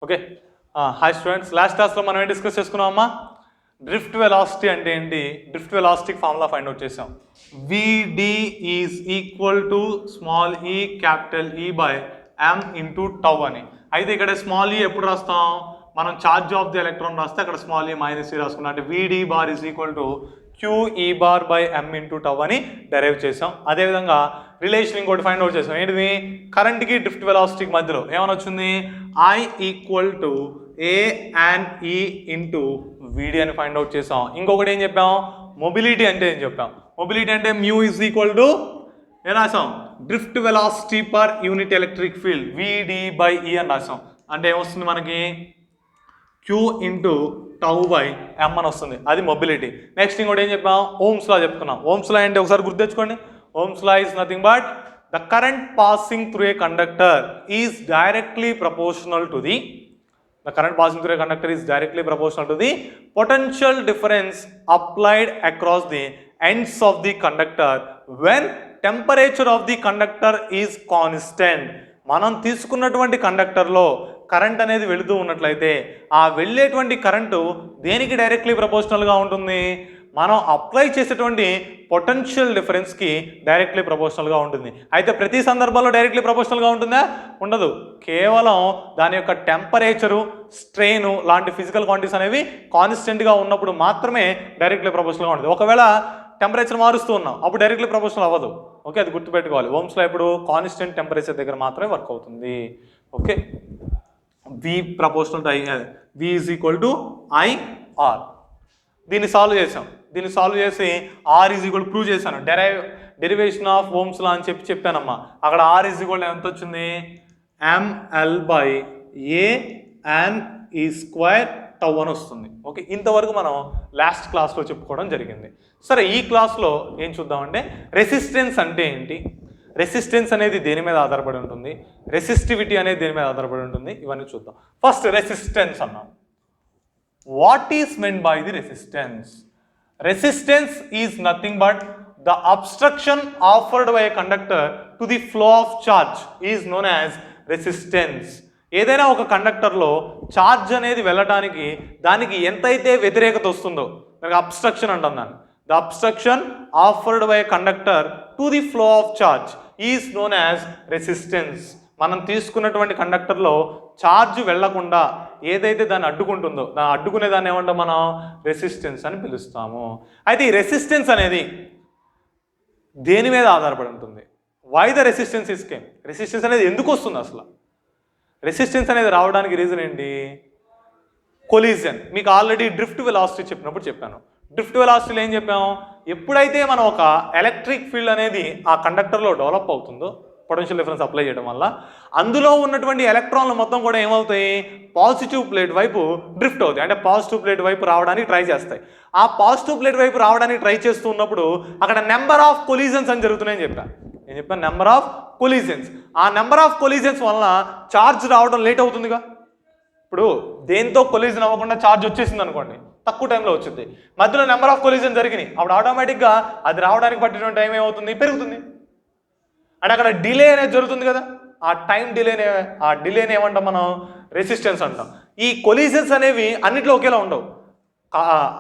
Okay. Hi students, last క్లాస్లో మనం ఏం డిస్కస్ చేసుకున్నామమ్మా? డ్రిఫ్ట్ వెలాసిటీ అంటే ఏంటి, డ్రిఫ్ట్ వెలాసిటీకి ఫార్ములా ఫైండ్ అవుట్ చేసాం. విడి ఈజ్ ఈక్వల్ టు స్మాల్ ఈ క్యాపిటల్ ఈ బై ఎం ఇంటూ టౌ అని. అయితే ఇక్కడ స్మాల్ ఈ ఎప్పుడు రాస్తాం? మనం ఛార్జ్ ఆఫ్ ది ఎలక్ట్రాన్ రాస్తే అక్కడ స్మాల్ ఈ మైనస్ ఈ రాసుకున్నాం. అంటే విడి bar is equal to QE bar by M into tau అని డెరైవ్ చేసాం. అదేవిధంగా రిలేషన్ ఇంకోటి ఫైండ్ అవుట్ చేసాం. ఏంటిది? కరెంట్కి డ్రిఫ్ట్ వెలాసిటీకి మధ్యలో ఏమని వచ్చింది? I equal to A and ఈ ఇంటూ విడి అని ఫైండ్ అవుట్ చేసాం. ఇంకొకటి ఏం చెప్పాం? మొబిలిటీ అంటే ఏం చెప్పాం? మొబిలిటీ అంటే మ్యూ ఈజ్ ఈక్వల్ టు ఏం రాసాం? Drift velocity per unit electric field విడి బై ఈ అని రాసాం. అంటే ఏమొస్తుంది మనకి? క్యూ ఇంటూ టౌ బై ఎం అని వస్తుంది. అది మొబిలిటీ. నెక్స్ట్ ఇంకోటి ఏం చెప్పాం? ఓమ్స్ లా చెప్పుకున్నాం. ఓమ్స్ లా అంటే ఒకసారి గుర్తు తెచ్చుకోండి. Ohm's law is nothing but the current passing through a conductor is directly proportional to the potential difference applied across the ends of the conductor when temperature of the conductor is constant. మనం తీసుకున్నటువంటి కండక్టర్లో current అనేది వెళుతూ ఉన్నట్లయితే ఆ వెళ్ళేటువంటి current దేనికి directly ప్రపోర్షనల్గా ఉంటుంది? మనం అప్లై చేసేటువంటి పొటెన్షియల్ డిఫరెన్స్కి డైరెక్ట్లీ ప్రపోర్షనల్గా ఉంటుంది. అయితే ప్రతి సందర్భంలో డైరెక్ట్లీ ప్రపోర్షనల్గా ఉంటుందా? ఉండదు. కేవలం దాని యొక్క టెంపరేచరు, స్ట్రెయిన్ లాంటి ఫిజికల్ క్వాంటిటీస్ అనేవి కాన్స్టెంట్గా ఉన్నప్పుడు మాత్రమే డైరెక్ట్లీ ప్రపోర్షనల్గా ఉంటుంది. ఒకవేళ టెంపరేచర్ మారుస్తూ ఉన్నాం అప్పుడు డైరెక్ట్లీ ప్రపోర్షనల్ అవ్వదు. ఓకే, అది గుర్తుపెట్టుకోవాలి. ఓమ్స్లో ఇప్పుడు కాన్స్టెంట్ టెంపరేచర్ దగ్గర మాత్రమే వర్క్ అవుతుంది. Okay, V proportional to I, V is equal to IR. దీన్ని సాల్వ్ చేసాం. దీన్ని సాల్వ్ చేసి ఆర్ ఈజ్ ఈక్వల్ ప్రూవ్ చేశాను. డెరివేషన్ ఆఫ్ ఓమ్స్ లా అని చెప్పానమ్మా. అక్కడ ఆర్ ఈజ్ ఈక్వల్ ఎంత వచ్చింది? ML by A N E square tau అని వస్తుంది. ఓకే, ఇంతవరకు మనం లాస్ట్ క్లాస్లో చెప్పుకోవడం జరిగింది. సరే, ఈ క్లాస్లో ఏం చూద్దామంటే రెసిస్టెన్స్ అంటే ఏంటి, రెసిస్టెన్స్ అనేది దేని మీద ఆధారపడి ఉంటుంది, రెసిస్టివిటీ అనేది దేని మీద ఆధారపడి ఉంటుంది, ఇవన్నీ చూద్దాం. ఫస్ట్ రెసిస్టెన్స్ అన్నాం. What is meant by the resistance? Resistance is nothing but the obstruction offered by a conductor to the flow of charge is known as resistance. ఏదైనా ఒక కండక్టర్లో ఛార్జ్ అనేది వెళ్ళటానికి దానికి ఎంతైతే వ్యతిరేకత వస్తుందో దానికి అబ్స్ట్రక్షన్ అంటాం. దాన్ని the obstruction offered by a conductor to the flow of charge is known as resistance. మనం తీసుకున్నటువంటి కండక్టర్లో ఛార్జ్ వెళ్లకుండా ఏదైతే దాన్ని అడ్డుకుంటుందో దాన్ని అడ్డుకునే దాన్ని ఏమంటాం మనం? రెసిస్టెన్స్ అని పిలుస్తాము. అయితే ఈ రెసిస్టెన్స్ అనేది దేని మీద ఆధారపడి ఉంటుంది? Why the resistance is came? Resistance అనేది ఎందుకు వస్తుంది అసలు? రెసిస్టెన్స్ అనేది రావడానికి రీజన్ ఏంటి? కొలిజన్. మీకు ఆల్రెడీ డ్రిఫ్ట్ వెలాసిటీ చెప్పినప్పుడు చెప్పాను. డ్రిఫ్ట్ వెలాసిటీలో ఏం చెప్పాము? ఎప్పుడైతే మనం ఒక ఎలక్ట్రిక్ ఫీల్డ్ అనేది ఆ కండక్టర్లో డెవలప్ అవుతుందో పొటెన్షియల్ డిఫరెన్స్ అప్లై చేయడం వల్ల అందులో ఉన్నటువంటి ఎలక్ట్రాన్లు మొత్తం కూడా ఏమవుతాయి? పాజిటివ్ ప్లేట్ వైపు డ్రిఫ్ట్ అవుతాయి. అంటే పాజిటివ్ ప్లేట్ వైపు రావడానికి ట్రై చేస్తాయి. ఆ పాజిటివ్ ప్లేట్ వైపు రావడానికి ట్రై చేస్తూ ఉన్నప్పుడు అక్కడ నెంబర్ ఆఫ్ కొలిజన్స్ అని జరుగుతున్నాయని చెప్పాను. నేను చెప్పాను నెంబర్ ఆఫ్ కొలిజన్స్. ఆ నెంబర్ ఆఫ్ కొలిజన్స్ వల్ల ఛార్జ్ రావడం లేట్ అవుతుందిగా. ఇప్పుడు దేంతో కొలిజన్ అవ్వకుండా ఛార్జ్ వచ్చేసింది అనుకోండి, తక్కువ టైంలో వచ్చింది. మధ్యలో నెంబర్ ఆఫ్ కొలిజన్ జరిగినాయి, అప్పుడు ఆటోమేటిక్గా అది రావడానికి పట్టిన టైం ఏమవుతుంది? పెరుగుతుంది. అంటే అక్కడ డిలే అనేది జరుగుతుంది కదా. ఆ టైం డిలేని ఏమంటాం మనం? రెసిస్టెన్స్ అంటాం. ఈ కొలిజన్స్ అనేవి అన్నిట్లో ఒకేలా ఉండవు.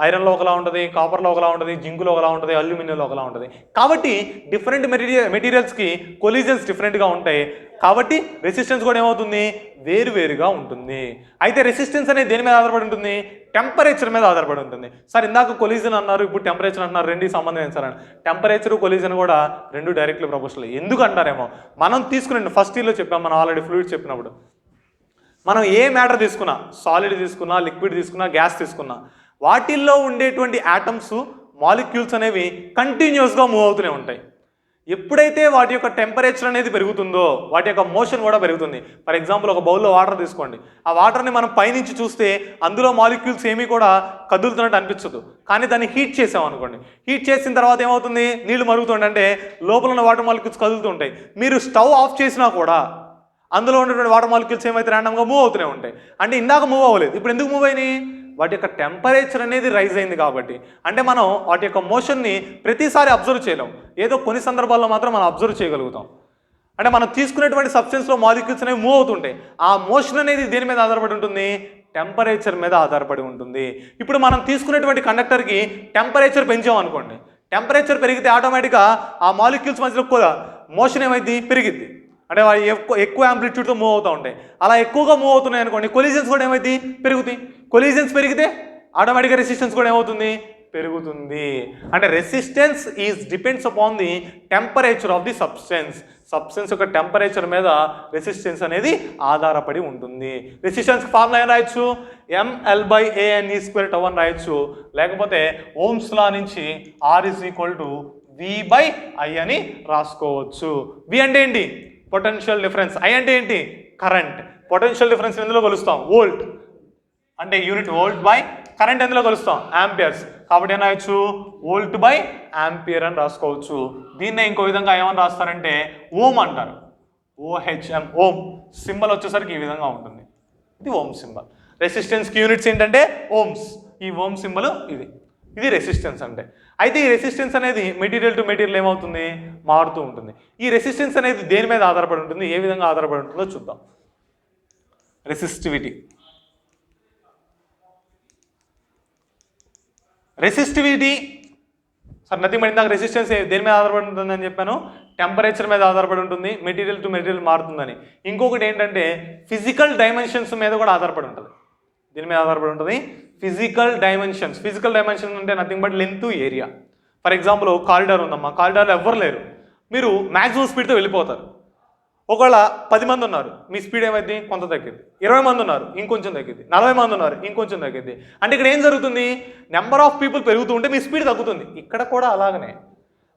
ఐరన్లో ఒకలా ఉంటుంది, కాపర్లో ఒకలా ఉంటుంది, జింకులో ఒకలా ఉంటుంది, అల్యూమినియంలో ఒకలా ఉంటుంది. కాబట్టి డిఫరెంట్ మెటీరియల్స్కి కొలిజన్స్ డిఫరెంట్గా ఉంటాయి. కాబట్టి రెసిస్టెన్స్ కూడా ఏమవుతుంది? వేరువేరుగా ఉంటుంది. అయితే రెసిస్టెన్స్ అనేది దేని మీద ఆధారపడి ఉంటుంది? టెంపరేచర్ మీద ఆధారపడి ఉంటుంది. సార్ ఇందాక కొలిజన్ అన్నారు, ఇప్పుడు టెంపరేచర్ అంటున్నారు, రెండుకి సంబంధం ఏంటి సార్ అని? టెంపరేచర్ కొలిజన్ కూడా రెండు డైరెక్ట్లీ ప్రపోర్షనల్. ఎందుకు అంటారేమో, మనం తీసుకునే ఫస్ట్ ఇయర్లో చెప్పాం, మనం ఆల్రెడీ ఫ్లూయిడ్స్ చెప్పినప్పుడు మనం ఏ మ్యాటర్ తీసుకున్నా, సాలిడ్ తీసుకున్నా, లిక్విడ్ తీసుకున్నా, గ్యాస్ తీసుకున్నా, వాటిల్లో ఉండేటువంటి యాటమ్స్, మాలిక్యూల్స్ అనేవి కంటిన్యూస్గా మూవ్ అవుతూనే ఉంటాయి. ఎప్పుడైతే వాటి యొక్క టెంపరేచర్ అనేది పెరుగుతుందో వాటి యొక్క మోషన్ కూడా పెరుగుతుంది. ఫర్ ఎగ్జాంపుల్ ఒక బౌల్లో వాటర్ తీసుకోండి. ఆ వాటర్ని మనం పైనుంచి చూస్తే అందులో మాలిక్యూల్స్ ఏమీ కూడా కదులుతున్నట్టు అనిపించదు. కానీ దాన్ని హీట్ చేసామనుకోండి, హీట్ చేసిన తర్వాత ఏమవుతుంది? నీళ్లు మరుగుతుండే, అంటే లోపల ఉన్న వాటర్ మాలిక్యూల్స్ కదులుతుంటాయి. మీరు స్టవ్ ఆఫ్ చేసినా కూడా అందులో ఉన్నటువంటి వాటర్ మాలిక్యూల్స్ ఏమైతే ర్యాండమ్గా మూవ్ అవుతూనే ఉంటాయి. అంటే ఇందాక మూవ్ అవ్వలేదు, ఇప్పుడు ఎందుకు మూవ్ అయినాయి? వాటి యొక్క టెంపరేచర్ అనేది రైజ్ అయింది కాబట్టి. అంటే మనం వాటి యొక్క మోషన్ని ప్రతిసారి అబ్జర్వ్ చేయలేం, ఏదో కొన్ని సందర్భాల్లో మాత్రం మనం అబ్జర్వ్ చేయగలుగుతాం. అంటే మనం తీసుకునేటువంటి సబ్స్టెన్స్లో మాలిక్యూల్స్ అనేవి మూవ్ అవుతుంటాయి. ఆ మోషన్ అనేది దేని మీద ఆధారపడి ఉంటుంది? టెంపరేచర్ మీద ఆధారపడి ఉంటుంది. ఇప్పుడు మనం తీసుకునేటువంటి కండక్టర్కి టెంపరేచర్ పెంచామనుకోండి, టెంపరేచర్ పెరిగితే ఆటోమేటిక్గా ఆ మాలిక్యూల్స్ మధ్యలో కూడా మోషన్ ఏమైంది? పెరిగిద్ది. అంటే అవి ఎక్కువ యాంప్లిట్యూడ్తో మూవ్ అవుతూ ఉంటాయి. అలా ఎక్కువగా మూవ్ అవుతున్నాయి అనుకోండి, కొలిజన్స్ కూడా ఏమైంది? పెరుగుతాయి. కొలిజన్స్ పెరిగితే ఆటోమేటిక్గా రెసిస్టెన్స్ కూడా ఏమవుతుంది? పెరుగుతుంది. అంటే resistance is depends upon the temperature of the substance యొక్క టెంపరేచర్ మీద రెసిస్టెన్స్ అనేది ఆధారపడి ఉంటుంది. రెసిస్టెన్స్ ఫార్ములా ఏం రాయొచ్చు? ml/a/n² అని రాయొచ్చు. లేకపోతే ఓమ్స్ లా నుంచి R=V/I అని రాసుకోవచ్చు. V అంటే ఏంటి? Potential difference. I అంటే ఏంటి? కరెంట్. పొటెన్షియల్ డిఫరెన్స్ ఎందులో కొలుస్తాం? వోల్ట్ అంటే యూనిట్ వోల్ట్ బై కరెంట్ ఎందులో కొలుస్తాం? యాంపియర్స్. కాబట్టి ఏం రాయొచ్చు? వోల్ట్ బై యాంపియర్ అని రాసుకోవచ్చు. దీన్నే ఇంకో విధంగా ఏమని రాస్తారంటే ఓమ్ అంటారు. OHM ohm. సింబల్ వచ్చేసరికి ఈ విధంగా ఉంటుంది. ఇది ఓమ్ సింబల్. రెసిస్టెన్స్కి యూనిట్స్ ఏంటంటే ఓమ్స్. ఈ ఓమ్ సింబల్ ఇది రెసిస్టెన్స్ అంటే. అయితే ఈ రెసిస్టెన్స్ అనేది మెటీరియల్ టు మెటీరియల్ ఏమవుతుంది? మారుతూ ఉంటుంది. ఈ రెసిస్టెన్స్ అనేది దేని మీద ఆధారపడి ఉంటుంది? ఏ విధంగా ఆధారపడి ఉంటుందో చూద్దాం. రెసిస్టివిటీ సార్ నథింగ్ బట్ ఇందాక రెసిస్టెన్స్ దేని మీద ఆధారపడి ఉంటుందని చెప్పాను? టెంపరేచర్ మీద ఆధారపడి ఉంటుంది. మెటీరియల్ టు మెటీరియల్ మారుతుందని. ఇంకొకటి ఏంటంటే ఫిజికల్ డైమెన్షన్స్ మీద కూడా ఆధారపడి ఉంటుంది. దీని మీద ఆధారపడి ఉంటుంది ఫిజికల్ డైమెన్షన్ అంటే nothing but length, area. For example corridor ఉందమ్మా, కారిడార్లో ఎవ్వరు లేరు, మీరు మ్యాక్సిమం స్పీడ్తో వెళ్ళిపోతారు. ఒకవేళ 10 మంది ఉన్నారు, మీ స్పీడ్ ఏమైంది? కొంత తగ్గింది. 20 మంది ఉన్నారు, ఇంకొంచెం తగ్గింది. 40 మంది ఉన్నారు, ఇంకొంచెం తగ్గింది. అంటే ఇక్కడ ఏం జరుగుతుంది? నెంబర్ ఆఫ్ పీపుల్ పెరుగుతూ ఉంటే మీ స్పీడ్ తగ్గుతుంది. ఇక్కడ కూడా అలాగనే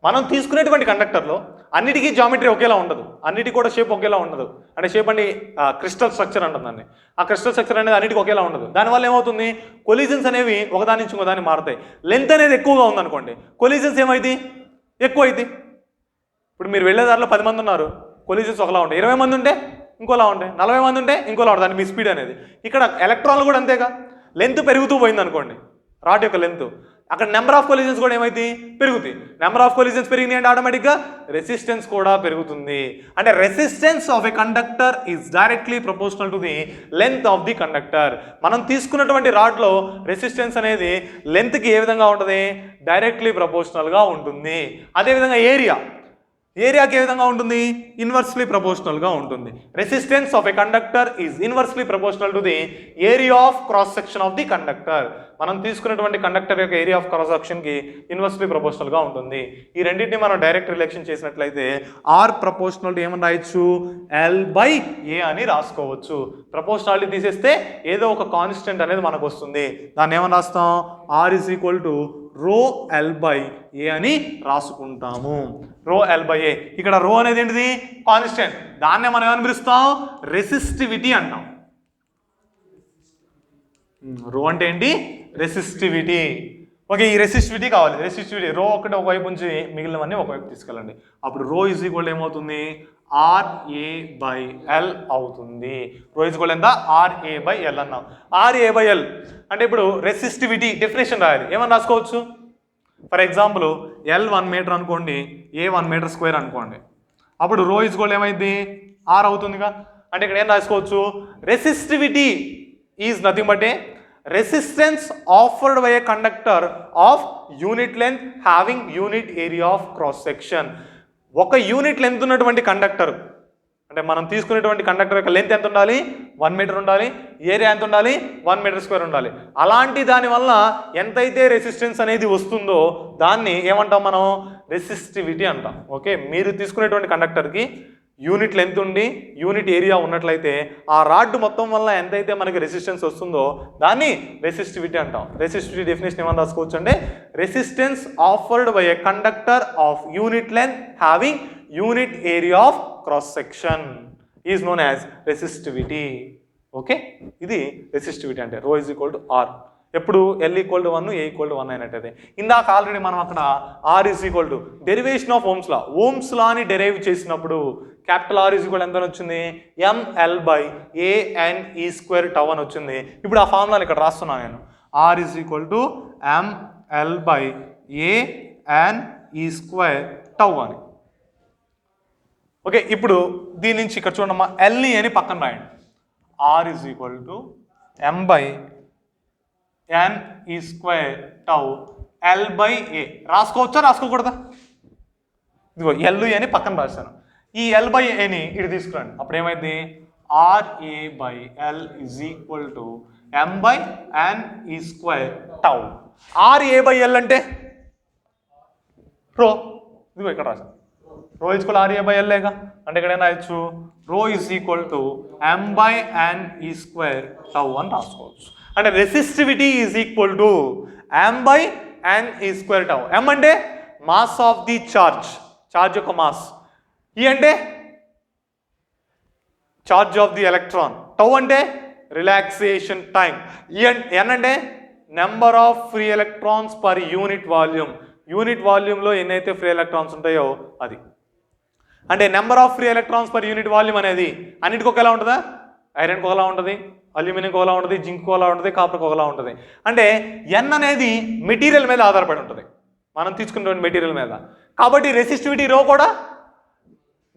మనం తీసుకునేటువంటి కండక్టర్లో అన్నిటికీ జామెట్రీ ఒకేలా ఉండదు, అన్నిటికీ కూడా షేప్ ఒకేలా ఉండదు. అంటే షేప్ అంటే క్రిస్టల్ స్ట్రక్చర్ అంటుంది దాన్ని. ఆ క్రిస్టల్ స్ట్రక్చర్ అనేది అన్నిటికీ ఒకేలా ఉండదు. దానివల్ల ఏమవుతుంది? కొలిజన్స్ అనేవి ఒకదాని నుంచి ఇంకోదాన్ని మారుతాయి. లెంత్ అనేది ఎక్కువగా ఉందనుకోండి, కొలిజన్స్ ఏమైంది? ఎక్కువ అవుతాయి. ఇప్పుడు మీరు వెళ్ళే దారిలో 10 మంది ఉన్నారు, కొలిజన్స్ ఒకలా ఉంటాయి. 20 మంది ఉంటే ఇంకోలా ఉంటాయి. 40 మంది ఉంటే ఇంకోలా ఉంటుంది. మీ స్పీడ్ అనేది. ఇక్కడ ఎలక్ట్రాన్లు కూడా అంతేగా, లెంత్ పెరుగుతూ పోయింది అనుకోండి, రాడ్ యొక్క లెంత్, అక్కడ నెంబర్ ఆఫ్ కొలిజన్స్ కూడా ఏమైంది? పెరుగుతాయి. నెంబర్ ఆఫ్ కొలిజన్స్ పెరిగినాయి అంటే ఆటోమేటిక్గా రెసిస్టెన్స్ కూడా పెరుగుతుంది. అంటే resistance of a conductor is directly proportional to the length of the conductor. మనం తీసుకున్నటువంటి రాడ్లో రెసిస్టెన్స్ అనేది లెంత్కి ఏ విధంగా ఉంటుంది? డైరెక్ట్లీ ప్రపోర్షనల్గా ఉంటుంది. అదేవిధంగా ఏరియాకి ఏ విధంగా ఉంటుంది? ఇన్వర్స్లీ ప్రపోర్షనల్గా ఉంటుంది. Resistance of a conductor is inversely proportional to the area of cross section of the conductor. మనం తీసుకున్నటువంటి కండక్టర్ యొక్క ఏరియా ఆఫ్ క్రాస్ సెక్షన్కి ఇన్వర్స్లీ ప్రపోర్షనల్గా ఉంటుంది. ఈ రెండింటిని మనం డైరెక్ట్ రిలేషన్ చేసినట్లయితే ఆర్ ప్రపోర్షనల్ టు ఏమని రాయొచ్చు? L/A అని రాసుకోవచ్చు. ప్రపోర్షనాలిటీ తీసేస్తే ఏదో ఒక కాన్స్టెంట్ అనేది మనకు వస్తుంది. దాన్ని ఏమని రాస్తాం? R=ρL/A అని రాసుకుంటాము. ρL/A. ఇక్కడ ρ అనేది ఏంటిది? కాన్స్టెంట్. దాన్నే మనం ఏమని పిలుస్తాం? రెసిస్టివిటీ అంటాం. ρ అంటే ఏంటి? రెసిస్టివిటీ. ఓకే, ఈ రెసిస్టివిటీ కావాలి. రెసిస్టివిటీ ρ ఒకటి ఒకవైపు నుంచి మిగిలినవన్నీ ఒకవైపు తీసుకెళ్ళండి. అప్పుడు ρ ఏమవుతుంది? RA/L అవుతుంది. ρ ఎంత? RA/L అన్నాం. RA/L అంటే ఇప్పుడు రెసిస్టివిటీ డెఫినేషన్ రాయాలి. ఏమని రాసుకోవచ్చు? ఫర్ ఎగ్జాంపుల్ L 1 మీటర్ అనుకోండి, A 1 మీటర్ స్క్వేర్ అనుకోండి. అప్పుడు ρ ఏమైంది? R అవుతుందిగా. అంటే ఇక్కడ ఏం రాసుకోవచ్చు? Resistivity is nothing but A resistance offered by A conductor of unit length having unit area of cross section. ఒక యూనిట్ లెంత్ ఉన్నటువంటి కండక్టర్, అంటే మనం తీసుకునేటువంటి కండక్టర్ యొక్క లెంత్ ఎంత ఉండాలి? 1 మీటర్ ఉండాలి. ఏరియా ఎంత ఉండాలి? 1 మీటర్ స్క్వేర్ ఉండాలి. అలాంటి దానివల్ల ఎంతైతే రెసిస్టెన్స్ అనేది వస్తుందో దాన్ని ఏమంటాం మనం? రెసిస్టివిటీ అంటాం. ఓకే, మీరు తీసుకునేటువంటి కండక్టర్కి యూనిట్ లెంత్ ఉండి యూనిట్ ఏరియా ఉన్నట్లయితే ఆ రాడ్ మొత్తం వల్ల ఎంతైతే మనకి రెసిస్టెన్స్ వస్తుందో దాన్ని రెసిస్టివిటీ అంటాం. రెసిస్టివిటీ డెఫినేషన్ ఏమని రాసుకోవచ్చు అంటే resistance offered by a conductor of unit length having unit area of cross section is known as resistivity. Okay, ఇది రెసిస్టివిటీ అంటే ρ R. ఎప్పుడు L = 1, A = 1 అయినట్టయితే. ఇందాక ఆల్రెడీ మనం అక్కడ R డెరివేషన్ ఆఫ్ ఓమ్స్ లాని డెరైవ్ చేసినప్పుడు క్యాపిటల్ R ఎంత వచ్చింది? mL/A/N/E² అని వచ్చింది. ఇప్పుడు ఆ ఫార్ములాని ఇక్కడ రాస్తున్నాను నేను. R mL/A/N/E² అని. ఓకే, ఇప్పుడు దీని నుంచి ఇక్కడ చూడమ్మా, ఎల్ని అని పక్కన రాయండి. R is equal to M by N E square tau L by A. రాసుకోవచ్చా రాసుకోకూడదా? ఇదిగో ఎల్ అని పక్కన రాశాను. ఈ ఎల్ బై ఏని ఇటు తీసుకురండి. అప్పుడు ఏమైంది? RA by L is equal to M by N E square tau. RA by L అంటే రో. ఇదిగో ఇక్కడ రాశాను. Rho is equal RA by ఎల్లేగా. అంటే ఇక్కడ ఏం రాయొచ్చు? Rho is equal to M by N E square tau అని రాసుకోవచ్చు. అంటే resistivity is equal to M by N E square tau. M అంటే mass of the charge, charge యొక్క మాస్. ఈ అంటే charge of the electron. Tau అంటే relaxation time. ఎన్ అంటే number of free electrons per unit volume. Unit వాల్యూమ్లో ఎన్నైతే free electrons ఉంటాయో అది. అంటే number of free electrons per unit volume అనేది అన్నిటికి ఒకలా ఉంటుందా? ఐరన్కి ఒకలా ఉంటుంది, అల్యూమినియంకి ఒకలా ఉంటుంది, జింక్ ఒకలా ఉంటుంది, కాపర్కి ఒకలా ఉంటుంది. అంటే ఎన్ అనేది మెటీరియల్ మీద ఆధారపడి ఉంటుంది, మనం తీసుకున్నటువంటి మెటీరియల్ మీద. కాబట్టి రెసిస్టివిటీ రో కూడా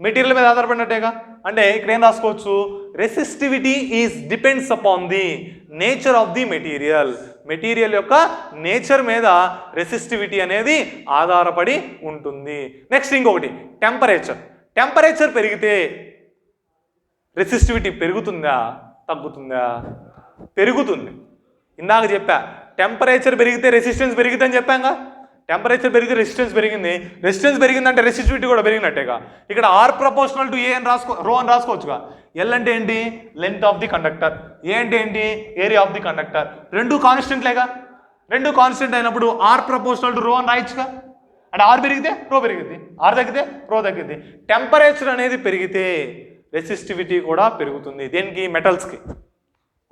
మెటీరియల్ మీద ఆధారపడినట్టేగా. అంటే ఇక్కడ ఏం రాసుకోవచ్చు? Resistivity is depends upon the nature of the material. Material యొక్క నేచర్ మీద రెసిస్టివిటీ అనేది ఆధారపడి ఉంటుంది. నెక్స్ట్ ఇంకొకటి టెంపరేచర్. టెంపరేచర్ పెరిగితే రెసిస్టివిటీ పెరుగుతుందా తగ్గుతుందా? పెరుగుతుంది. ఇందాక చెప్పా, టెంపరేచర్ పెరిగితే రెసిస్టెన్స్ పెరుగుతుందని చెప్పాంగా. టెంపరేచర్ పెరిగితే రెసిస్టెన్స్ పెరిగింది. రెసిస్టెన్స్ పెరిగిందంటే రెసిస్టివిటీ కూడా పెరిగినట్టేగా. ఇక్కడ ఆర్ ప్రపోర్షనల్ టు ఏ అని రో అని రాసుకోవచ్చుగా. ఎల్ అంటే ఏంటి? Length of the conductor. A అంటే ఏంటి? Area of the conductor. రెండు కాన్స్టెంట్లేగా. రెండు కాన్స్టెంట్ అయినప్పుడు ఆర్ ప్రపోర్షనల్ టు రో అని రాయొచ్చుగా. అంటే ఆర్ పెరిగితే రో పెరిగింది, ఆర్ తగ్గితే రో తగ్గింది. టెంపరేచర్ అనేది పెరిగితే రెసిస్టివిటీ కూడా పెరుగుతుంది. దేనికి? మెటల్స్కి.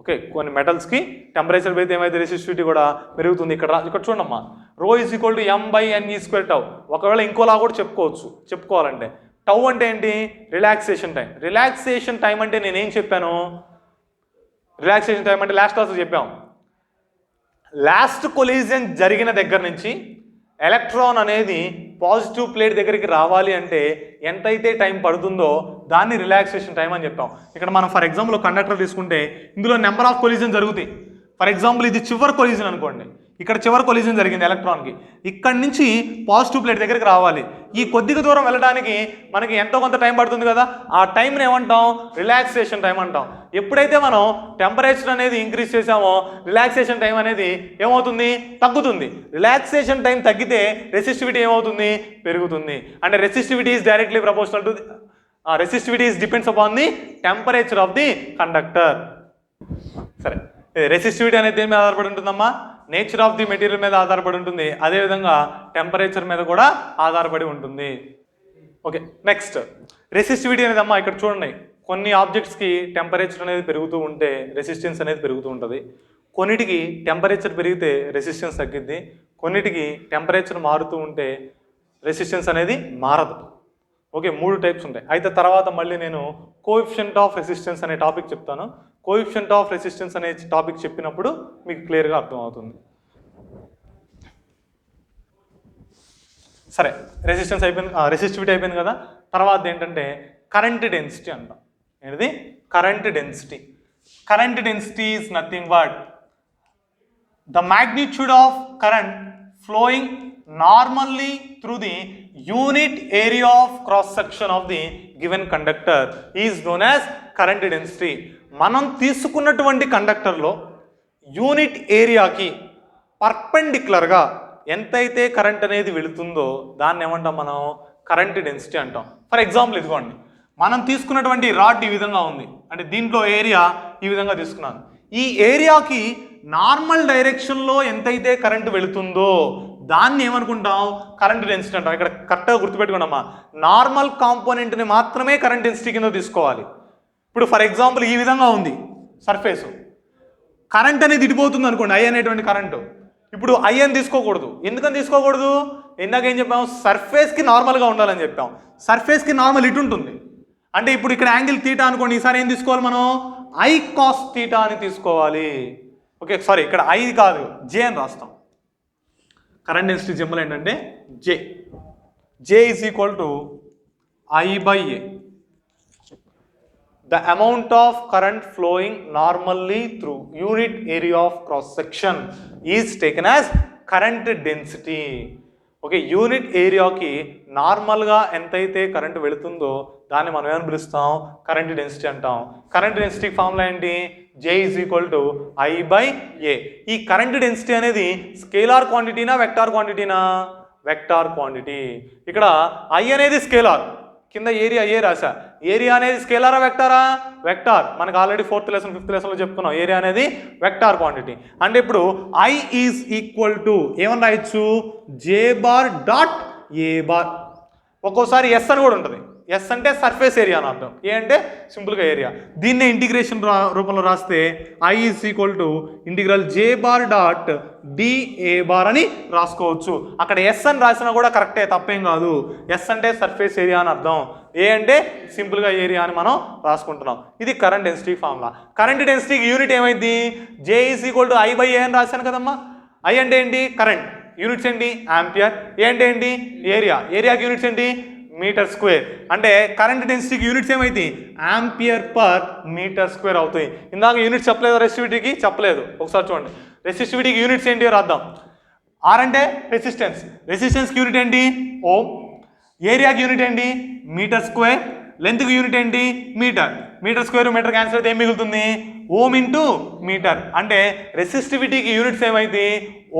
ఓకే, కొన్ని మెటల్స్కి టెంపరేచర్ పెరిగితే ఏమైతే రెసిస్టివిటీ కూడా పెరుగుతుంది. ఇక్కడ చూడమ్మా, rho is equal to M by N E square tau. ఒకవేళ ఇంకోలా కూడా చెప్పుకోవాలంటే టౌ అంటే ఏంటి? Relaxation time. రిలాక్సేషన్ టైం అంటే నేనేం చెప్పాను? రిలాక్సేషన్ టైం అంటే లాస్ట్ క్లాస్లో చెప్పాం. లాస్ట్ కొలిజన్ జరిగిన దగ్గర నుంచి ఎలక్ట్రాన్ అనేది పాజిటివ్ ప్లేట్ దగ్గరికి రావాలి అంటే ఎంతైతే టైం పడుతుందో దాన్ని రిలాక్సేషన్ టైం అని చెప్పాం. ఇక్కడ మనం ఫర్ ఎగ్జాంపుల్ కండక్టర్ తీసుకుంటే ఇందులో నెంబర్ ఆఫ్ కొలిజన్ జరుగుతాయి. ఫర్ ఎగ్జాంపుల్ ఇది చివరి కొలిజన్ అనుకోండి. ఇక్కడ చివరి కొలిజన్ జరిగింది ఎలక్ట్రాన్కి. ఇక్కడి నుంచి పాజిటివ్ ప్లేట్ దగ్గరికి రావాలి. ఈ కొద్దిగా దూరం వెళ్ళడానికి మనకి ఎంతో కొంత టైం పడుతుంది కదా. ఆ టైంని ఏమంటాం? రిలాక్సేషన్ టైం అంటాం. ఎప్పుడైతే మనం టెంపరేచర్ అనేది ఇంక్రీజ్ చేసామో రిలాక్సేషన్ టైం అనేది ఏమవుతుంది? తగ్గుతుంది. రిలాక్సేషన్ టైం తగ్గితే రెసిస్టివిటీ ఏమవుతుంది? పెరుగుతుంది. అంటే resistivity is directly proportional to resistivity is depends upon the temperature of the conductor. సరే, రెసిస్టివిటీ అనేది దేని మీద ఆధారపడి ఉంటుందమ్మా? నేచర్ ఆఫ్ ది మెటీరియల్ మీద ఆధారపడి ఉంటుంది. అదేవిధంగా టెంపరేచర్ మీద కూడా ఆధారపడి ఉంటుంది. ఓకే, నెక్స్ట్ రెసిస్టివిటీ అనేది అమ్మా ఇక్కడ చూడండి. కొన్ని ఆబ్జెక్ట్స్కి టెంపరేచర్ అనేది పెరుగుతూ ఉంటే రెసిస్టెన్స్ అనేది పెరుగుతూ ఉంటుంది. కొన్నిటికి టెంపరేచర్ పెరిగితే రెసిస్టెన్స్ తగ్గిద్ది. కొన్నిటికి టెంపరేచర్ మారుతూ ఉంటే రెసిస్టెన్స్ అనేది మారదు. ఓకే, 3 టైప్స్ ఉంటాయి. అయితే తర్వాత మళ్ళీ నేను కోఎఫిషియంట్ ఆఫ్ రెసిస్టెన్స్ అనే టాపిక్ చెప్తాను. కోఎఫిషియంట్ ఆఫ్ రెసిస్టెన్స్ అనే టాపిక్ చెప్పినప్పుడు మీకు క్లియర్గా అర్థమవుతుంది. సరే, రెసిస్టెన్స్ అయిపోయింది, రెసిస్టివిటీ అయిపోయింది కదా. తర్వాత ఏంటంటే కరెంట్ డెన్సిటీ అంటాం. ఏంటిది? Current density. Current density is nothing but the magnitude of current flowing normally through the unit area of cross section of the given conductor is known as current density. మనం తీసుకున్నటువంటి కండక్టర్లో unit ఏరియాకి పర్పెండిక్యులర్గా ఎంతైతే current అనేది వెళుతుందో దాన్ని ఏమంటాం మనం? Current density అంటాం. ఫర్ ఎగ్జాంపుల్ ఇదిగోండి, మనం తీసుకున్నటువంటి రాడ్ ఈ విధంగా ఉంది. అంటే దీంట్లో ఏరియా ఈ విధంగా తీసుకున్నాను. ఈ ఏరియాకి నార్మల్ డైరెక్షన్లో ఎంతైతే కరెంటు వెళుతుందో దాన్ని ఏమనుకుంటాం? కరెంట్ డెన్సిటీ అంటాం. ఇక్కడ కరెక్ట్గా గుర్తుపెట్టుకున్నామా, నార్మల్ కాంపోనెంట్ని మాత్రమే కరెంట్ డెన్సిటీ కింద తీసుకోవాలి. ఇప్పుడు ఫర్ ఎగ్జాంపుల్ ఈ విధంగా ఉంది సర్ఫేసు, కరెంట్ అనేది ఇడిపోతుంది అనుకోండి, ఐ అనేటువంటి కరెంటు. ఇప్పుడు ఐ అని తీసుకోకూడదు. ఎందుకని తీసుకోకూడదు? ఇందాక ఏం చెప్పాం? సర్ఫేస్కి నార్మల్గా ఉండాలని చెప్పాం. సర్ఫేస్కి నార్మల్ ఇటు ఉంటుంది. అంటే ఇప్పుడు ఇక్కడ యాంగిల్ తీటా అనుకోండి, ఈసారి ఏం తీసుకోవాలి మనం? ఐ కాస్ తీటా అని తీసుకోవాలి. ఓకే, సారీ, ఇక్కడ ఐ కాదు జే అని రాస్తాం. కరెంట్ డెన్సిటీ సింబల్ ఏంటంటే J. J is equal to I by A. The amount of current flowing normally through unit area of cross section is taken as current density. Okay, unit ఏరియాకి నార్మల్గా ఎంతైతే current వెళుతుందో దాన్ని మనం ఏమని పిలుస్తాం, current density అంటాం. కరెంట్ డెన్సిటీ ఫార్ములా ఏంటి, J is equal to I/A. ఈ కరెంట్ డెన్సిటీ అనేది స్కేలార్ క్వాంటిటీనా వెక్టార్ క్వాంటిటీనా, వెక్టార్ క్వాంటిటీ. ఇక్కడ I అనేది స్కేలార్, కింద ఏరియా ఏ రాసా, ఏరియా అనేది స్కేలారా వెక్టారా, వెక్టార్. మనకు ఆల్రెడీ 4th లెసన్ 5th లెసన్లో చెప్పుకున్నాం, ఏరియా అనేది వెక్టార్ క్వాంటిటీ. అంటే ఇప్పుడు I ఈజ్ ఈక్వల్ టు ఏమని రాయొచ్చు, J⁻.A⁻. ఒక్కోసారి S అని కూడా ఉంటుంది. ఎస్ అంటే సర్ఫేస్ ఏరియా అని అర్థం, ఏ అంటే సింపుల్గా ఏరియా. దీన్నే ఇంటిగ్రేషన్ రూపంలో రాస్తే I is equal to integral J⁻.dA⁻ అని రాసుకోవచ్చు. అక్కడ ఎస్ అని రాసినా కూడా కరెక్టే, తప్పేం కాదు. ఎస్ అంటే సర్ఫేస్ ఏరియా అని అర్థం, ఏ అంటే సింపుల్గా ఏరియా అని మనం రాసుకుంటున్నాం. ఇది కరెంట్ డెన్సిటీ ఫార్ములా. కరెంట్ డెన్సిటీకి యూనిట్ ఏమైంది, J is equal to I/A అని రాశాను కదమ్మా. I అంటే ఏంటి, కరెంట్. యూనిట్స్ ఏంటి, ఆంపియర్. ఏ అంటే ఏంటి, ఏరియా. ఏరియాకి యూనిట్స్ ఏంటి, మీటర్ స్క్వేర్. అంటే కరెంట్ డెన్సిటీకి యూనిట్స్ ఏమైంది, ఆంపియర్ పర్ మీటర్ స్క్వేర్ అవుతాయి. ఇందాక యూనిట్స్ చెప్పలేదు, రెసిస్టివిటీకి చెప్పలేదు. ఒకసారి చూడండి, రెసిస్టివిటీకి యూనిట్స్ ఏంటి రాద్దాం. ఆర్ అంటే రెసిస్టెన్స్, రెసిస్టెన్స్కి యూనిట్ ఏంటి, ఓం. ఏరియాకి యూనిట్ ఏంటి, మీటర్ స్క్వేర్. లెంత్కి యూనిట్ ఏంటి, metre. Metre square metre cancel అయితే ఏం మిగులుతుంది, ఓం ఇంటూ మీటర్. అంటే రెసిస్టివిటీకి యూనిట్స్ ఏమైంది,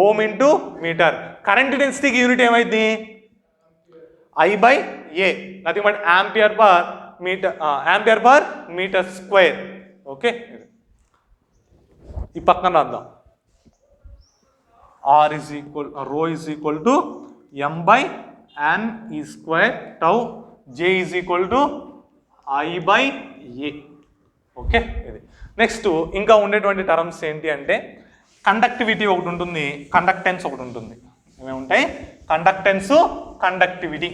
ఓం ఇంటూ మీటర్. కరెంట్ డెన్సిటీకి యూనిట్ ఏమైంది, I/A, nothing but ampere per metre, ampere per metre square. Okay, ఈ పక్కన రాద్దాం. R is equal, rho is equal to M/N square tau. J is equal to I/A. Okay, ఇది next. ఇంకా ఉండేటువంటి terms ఏంటి అంటే కండక్టివిటీ ఒకటి ఉంటుంది, కండక్టెన్స్ ఒకటి ఉంటుంది. ఏమేమి ఉంటాయి, conductance, conductivity.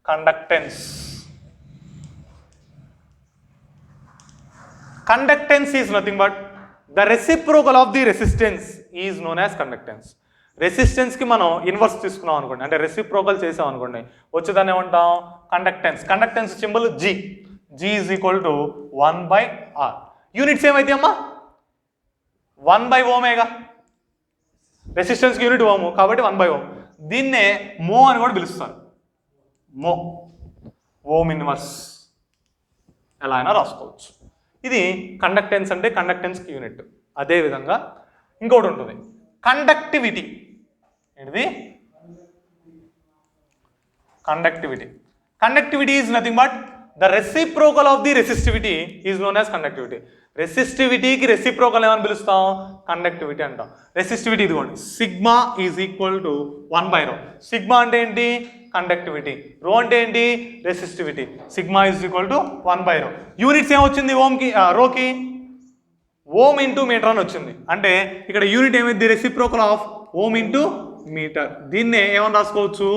Conductance, conductance is nothing but the reciprocal of the resistance is known as conductance. రెసిస్టెన్స్కి మనం ఇన్వర్స్ తీసుకున్నాం అనుకోండి, అంటే రెసిప్రోకల్ చేసాం అనుకోండి, వచ్చేదాన్ని ఏమంటాం, conductance. Conductance symbol G. G is equal to 1/R. Units ఏమైతే అమ్మా, 1/Ωగా. రెసిస్టెన్స్కి యూనిట్ ఓము కాబట్టి 1/Ω. దీన్నే మో అని కూడా పిలుస్తారు, మో, ఓమ్ ఇన్వర్స్, ఎలా అయినా రాసుకోవచ్చు. ఇది కండక్టెన్స్ అంటే కండక్టెన్స్కి యూనిట్. అదేవిధంగా ఇంకోటి ఉంటుంది, కండక్టివిటీ. ఏంటిది, conductivity. Conductivity is nothing but the reciprocal of the resistivity is known as conductivity. రెసిస్టివిటీకి రెసిప్రోకల్ ఏమని పిలుస్తాం, కండక్టివిటీ అంటాం. రెసిస్టివిటీ ఇదిగోండి, sigma is equal to 1/ρ. Sigma అంటే ఏంటి, కండక్టివిటీ. రో అంటే ఏంటి, resistivity. Sigma is equal to 1/ρ. Units ఏమొచ్చింది ఓమ్కి, రోకి ఓమ్ ఇంటూ మీటర్ అని వచ్చింది. అంటే ఇక్కడ యూనిట్ ఏమైంది, reciprocal of ohm into metre. దీన్నే ఏమని రాసుకోవచ్చు,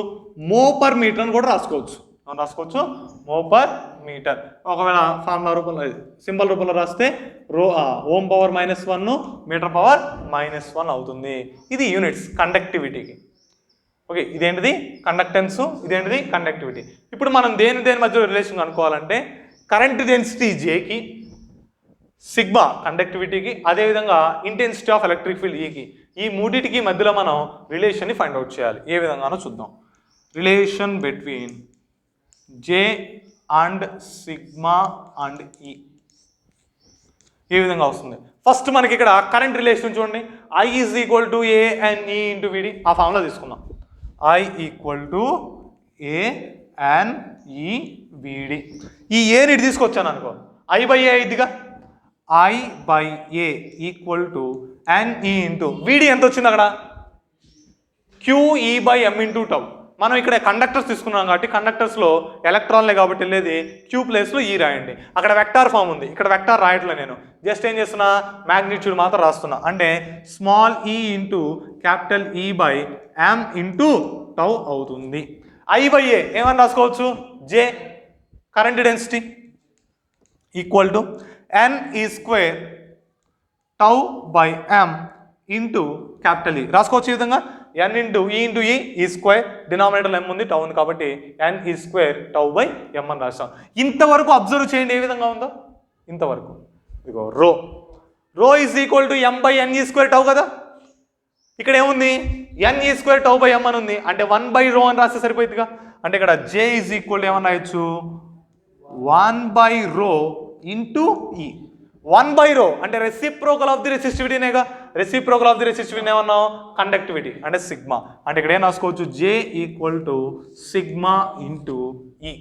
మో పర్ మీటర్ అని కూడా రాసుకోవచ్చు. ఏమని రాసుకోవచ్చు, మో పర్ మీటర్. ఒకవేళ ఫార్ములా రూపంలో, సింబల్ రూపంలో రాస్తే రో ఓమ్ పవర్ -1 మీటర్ పవర్ -1 అవుతుంది. ఇది యూనిట్స్ కండక్టివిటీకి. ఓకే, ఇదేంటిది కండక్టెన్స్, ఇదేంటిది కండక్టివిటీ. ఇప్పుడు మనం దేని మధ్య రిలేషన్ అనుకోవాలంటే కరెంట్ డెన్సిటీ Jకి, సిగ్మా కండక్టివిటీకి, అదేవిధంగా ఇంటెన్సిటీ ఆఫ్ ఎలక్ట్రిక్ ఫీల్డ్ Eకి, ఈ మూడింటికి మధ్యలో మనం రిలేషన్ని ఫైండ్ అవుట్ చేయాలి. ఏ విధంగానో చూద్దాం. Relation between J and sigma and E ఏ విధంగా వస్తుంది. ఫస్ట్ మనకి ఇక్కడ కరెంట్ రిలేషన్ చూడండి, I is equal to A and E into VD. ఆ ఫార్ములా తీసుకుందాం, I equal to A and E VD. ఈ ఏని ఇటు తీసుకొచ్చాను అనుకో, I/A అయిద్దిగా. I/A equal to NE into VD ఎంత వచ్చింది అక్కడ, QE/M ఇంటూ టౌ. మనం ఇక్కడ కండక్టర్స్ తీసుకున్నాం కాబట్టి కండక్టర్స్లో ఎలక్ట్రాన్లే కాబట్టి వెళ్ళేది Q ప్లేస్లో E రాయండి. అక్కడ వెక్టార్ ఫామ్ ఉంది, ఇక్కడ వెక్టార్ రాయట్లే నేను, జస్ట్ ఏం చేస్తున్నా, మ్యాగ్నిట్యూడ్ మాత్రం రాస్తున్నా. అంటే small e into capital E/M into tau అవుతుంది. I/A ఏమని రాసుకోవచ్చు, J current density equal to NE square tau by M into capital E రాసుకోవచ్చు. ఈ విధంగా n ఇంటూ ఈ స్క్వేర్, డినామినేటర్ m ఉంది, టౌ ఉంది కాబట్టి n ఈ స్క్వేర్ టౌ బై m అని రాస్తాం. ఇంతవరకు అబ్జర్వ్ చేయండి ఏ విధంగా ఉందో. ఇంతవరకు ఇదిగో రో is equal to m by n ఈ స్క్వేర్ టౌ కదా. ఇక్కడ ఏముంది n ఈ స్క్వేర్ టౌ బై m అని ఉంది, అంటే 1 బై రో అని రాస్తే సరిపోతుందిగా. అంటే ఇక్కడ j ఈజ్ ఈక్వల్ టు ఏమన్నా రాయొచ్చు 1 బై రో ఇంటూ ఈ. 1 బై రో అంటే రెసిప్రోకల్ ఆఫ్ ది రెసిస్టివిటీనేగా. రెసిప్రోకల్ ఆఫ్ ది రెసిస్టివిటీ ఏమన్నాం కండక్టివిటీ అంటే సిగ్మా. అంటే ఇక్కడ ఏం రాసుకోవచ్చు j equal to sigma into E.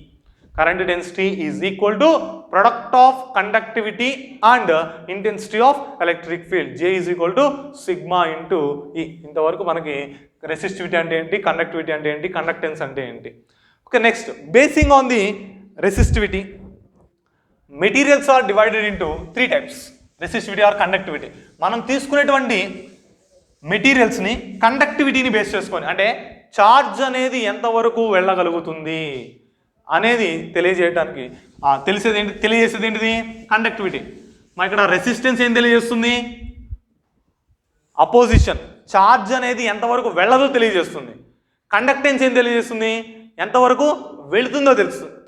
Current density is equal to product of conductivity and intensity of electric field. j is equal to sigma into E. ఇంతవరకు మనకి resistivity అంటే ఏంటి, కండక్టివిటీ అంటే ఏంటి, కండక్టెన్స్ అంటే ఏంటి. Okay, next basing on the resistivity materials are divided into 3 types, resistivity or conductivity. మనం తీసుకునేటువంటి మెటీరియల్స్ని కండక్టివిటీని బేస్ చేసుకొని, అంటే ఛార్జ్ అనేది ఎంతవరకు వెళ్ళగలుగుతుంది అనేది తెలియజేయడానికి తెలియజేసేది ఏంటిది కండక్టివిటీ. మరి ఇక్కడ రెసిస్టెన్స్ ఏం తెలియజేస్తుంది, అపోజిషన్. ఛార్జ్ అనేది ఎంతవరకు వెళ్ళదో తెలియజేస్తుంది. కండక్టెన్స్ ఏం తెలియజేస్తుంది, ఎంతవరకు వెళుతుందో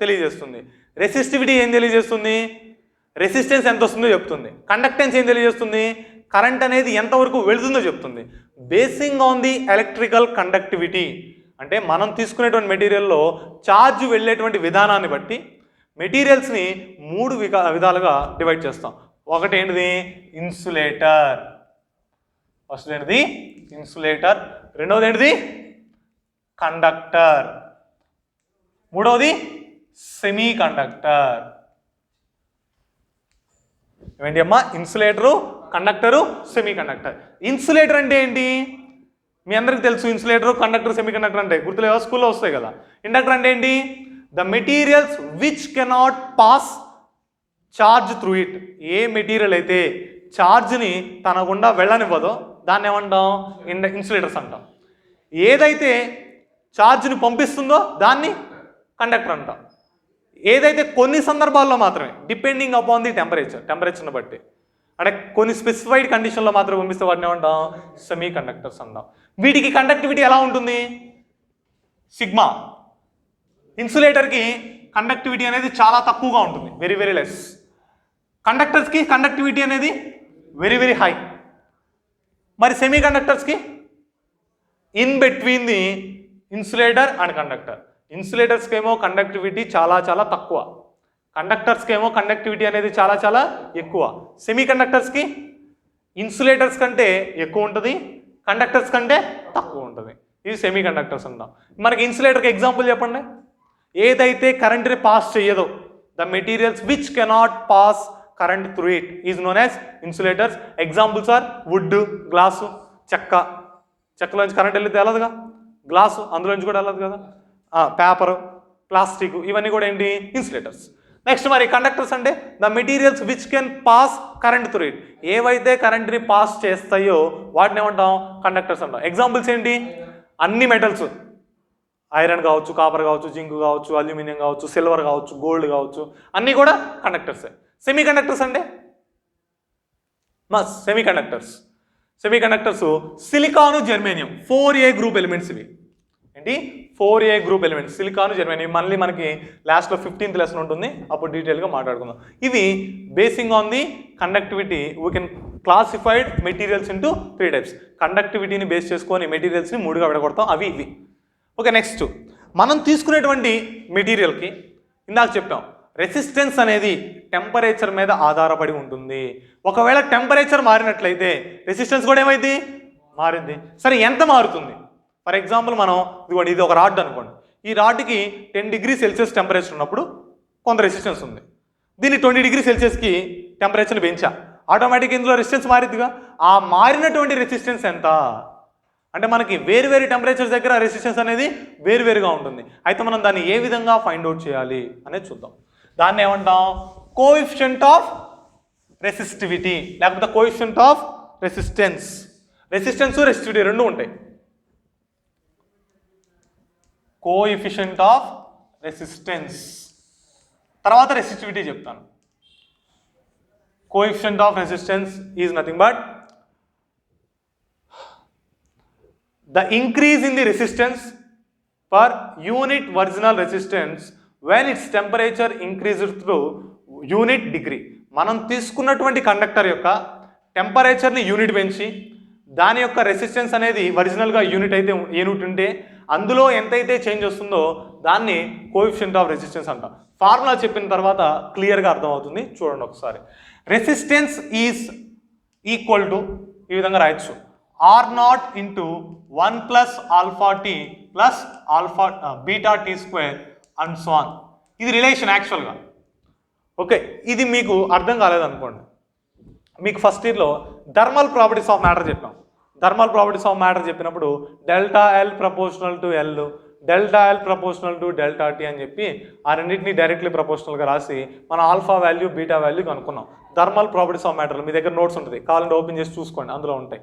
తెలియజేస్తుంది. రెసిస్టివిటీ ఏం తెలియజేస్తుంది, రెసిస్టెన్స్ ఎంత వస్తుందో చెప్తుంది. కండక్టెన్స్ ఏం తెలియజేస్తుంది, కరెంట్ అనేది ఎంతవరకు వెళుతుందో చెప్తుంది. Basing on the electrical conductivity అంటే మనం తీసుకునేటువంటి మెటీరియల్లో ఛార్జ్ వెళ్ళేటువంటి విధానాన్ని బట్టి మెటీరియల్స్ని 3 విధాలుగా డివైడ్ చేస్తాం. ఒకటి ఏంటిది ఇన్సులేటర్, ఫస్ట్ ఏంటిది ఇన్సులేటర్, రెండవది ఏంటిది కండక్టర్, మూడవది సెమీ కండక్టర్. ఏంటి అమ్మా ఇన్సులేటరు, కండక్టరు, సెమీ కండక్టర్. ఇన్సులేటర్ అంటే ఏంటి మీ అందరికి తెలుసు. ఇన్సులేటర్, కండక్టర్, సెమీ కండక్టర్ అంటే గుర్తులేవా, స్కూల్లో వస్తాయి కదా. ఇండక్టర్ అంటే ఏంటి, the materials which cannot pass charge through it. A material అయితే ఛార్జ్ని తన గుండా వెళ్ళనివ్వదో దాన్ని ఏమంటాం ఇన్సులేటర్స్ అంటాం. ఏదైతే ఛార్జ్ని పంపిస్తుందో దాన్ని కండక్టర్ అంటాం. ఏదైతే కొన్ని సందర్భాల్లో మాత్రమే డిపెండింగ్ అపాన్ ది టెంపరేచర్ని బట్టి, అంటే కొన్ని స్పెసిఫైడ్ కండిషన్లో మాత్రమే పంపిస్తే వాటిని ఏమంటాం సెమీ కండక్టర్స్ అంటాం. వీటికి కండక్టివిటీ ఎలా ఉంటుంది సిగ్మా. ఇన్సులేటర్కి కండక్టివిటీ అనేది చాలా తక్కువగా ఉంటుంది, వెరీ వెరీ లెస్. కండక్టర్స్కి కండక్టివిటీ అనేది వెరీ వెరీ హై. మరి సెమీ కండక్టర్స్కి in between the insulator and conductor. ఇన్సులేటర్స్కి ఏమో కండక్టివిటీ చాలా చాలా తక్కువ, కండక్టర్స్కి ఏమో కండక్టివిటీ అనేది చాలా చాలా ఎక్కువ. సెమీ కండక్టర్స్కి ఇన్సులేటర్స్ కంటే ఎక్కువ ఉంటుంది, కండక్టర్స్ కంటే తక్కువ ఉంటుంది. ఇవి సెమీ కండక్టర్స్ అంటాం. మనకి ఇన్సులేటర్కి ఎగ్జాంపుల్ చెప్పండి. ఏదైతే కరెంట్ని పాస్ చేయదో, the materials which cannot pass current through it is known as insulators. Examples are wood, glass, చెక్కలోంచి కరెంట్ వెళ్ళితే వెళ్ళదుగా, గ్లాసు అందులోంచి కూడా వెళ్ళదు కదా, పేపరు, ప్లాస్టిక్, ఇవన్నీ కూడా ఏంటి ఇన్సులేటర్స్. నెక్స్ట్ మరి కండక్టర్స్ అంటే the materials which can pass current through it. ఏవైతే కరెంట్ని పాస్ చేస్తాయో వాటిని ఏమంటాం కండక్టర్స్ అంటాం. ఎగ్జాంపుల్స్ ఏంటి, అన్ని మెటల్స్, ఐరన్ కావచ్చు, కాపర్ కావచ్చు, జింక్ కావచ్చు, అల్యూమినియం కావచ్చు, సిల్వర్ కావచ్చు, గోల్డ్ కావచ్చు, అన్నీ కూడా కండక్టర్సే. సెమీ కండక్టర్స్ అంటే semi conductors సిలికాను, germanium, 4A group elements. ఇవి ఏంటి 4A గ్రూప్ ఎలిమెంట్స్, సిలికాను, జర్మేనియం. మళ్ళీ మనకి లాస్ట్లో 15th లెసన్ ఉంటుంది, అప్పుడు డీటెయిల్గా మాట్లాడుకుందాం. ఇవి basing on the conductivity we can classified materials into 3 types. కండక్టివిటీని బేస్ చేసుకొని మెటీరియల్స్ని 3గా విడగొడతాం, అవి ఇవి. ఓకే, నెక్స్ట్ మనం తీసుకునేటువంటి మెటీరియల్కి ఇందాక చెప్పాం రెసిస్టెన్స్ అనేది టెంపరేచర్ మీద ఆధారపడి ఉంటుంది. ఒకవేళ టెంపరేచర్ మారినట్లయితే రెసిస్టెన్స్ కూడా ఏమైంది మారింది. సరే ఎంత మారుతుంది, ఫర్ ఎగ్జాంపుల్ మనం ఇది ఒక రాడ్ అనుకోండి. ఈ రాడ్కి 10 degrees Celsius టెంపరేచర్ ఉన్నప్పుడు కొంత రెసిస్టెన్స్ ఉంది. దీన్ని 20 degrees Celsiusకి టెంపరేచర్ని పెంచా, ఆటోమేటిక్గా ఇందులో రెసిస్టెన్స్ మారిద్దిగా. ఆ మారినటువంటి రెసిస్టెన్స్ ఎంత అంటే మనకి వేరు వేరు టెంపరేచర్స్ దగ్గర రెసిస్టెన్స్ అనేది వేరువేరుగా ఉంటుంది. అయితే మనం దాన్ని ఏ విధంగా ఫైండ్ అవుట్ చేయాలి అనేది చూద్దాం. దాన్ని ఏమంటాం కోఎఫిషియంట్ ఆఫ్ రెసిస్టివిటీ, లేకపోతే కోఎఫిషియంట్ ఆఫ్ రెసిస్టెన్స్. రెసిస్టివిటీ రెండు ఉంటాయి. కోఎఫిషియంట్ ఆఫ్ రెసిస్టెన్స్ తర్వాత రెసిస్టివిటీ చెప్తాను. Coefficient of resistance is nothing but the increase in the resistance per unit original resistance when it's temperature increased through unit degree. మనం తీసుకున్నటువంటి conductor యొక్క టెంపరేచర్ని unit పెంచి దాని యొక్క రెసిస్టెన్స్ అనేది ఒరిజినల్గా యూనిట్ అయితే యూనిట్ ఉంటే అందులో ఎంతైతే చేంజ్ వస్తుందో దాన్ని కోఎఫిషియంట్ ఆఫ్ రెసిస్టెన్స్ అంటాం. ఫార్ములా చెప్పిన తర్వాత క్లియర్గా అర్థమవుతుంది. చూడండి ఒకసారి. రెసిస్టెన్స్ ఈజ్ ఈక్వల్ టు ఈ విధంగా రాయొచ్చు, R not into 1 plus alpha T plus alpha beta T square and so on. ఇది రిలేషన్ యాక్చువల్గా. ఓకే, ఇది మీకు అర్థం కాలేదనుకోండి, మీకు ఫస్ట్ ఇయర్లో థర్మల్ ప్రాపర్టీస్ ఆఫ్ మ్యాటర్ చెప్పాం. థర్మల్ ప్రాపర్టీస్ ఆఫ్ మ్యాటర్ చెప్పినప్పుడు delta L proportional to L, delta L proportional to delta T అని చెప్పి ఆ రెండింటిని డైరెక్ట్లీ ప్రపోర్షనల్గా రాసి మన ఆల్ఫా వాల్యూ బీటా వాల్యూ కనుక్కున్నాం. థర్మల్ ప్రాపర్టీస్ ఆఫ్ మ్యాటర్లో మీ దగ్గర నోట్స్ ఉంటుంది, కావాలంటే ఓపెన్ చేసి చూసుకోండి, అందులో ఉంటాయి.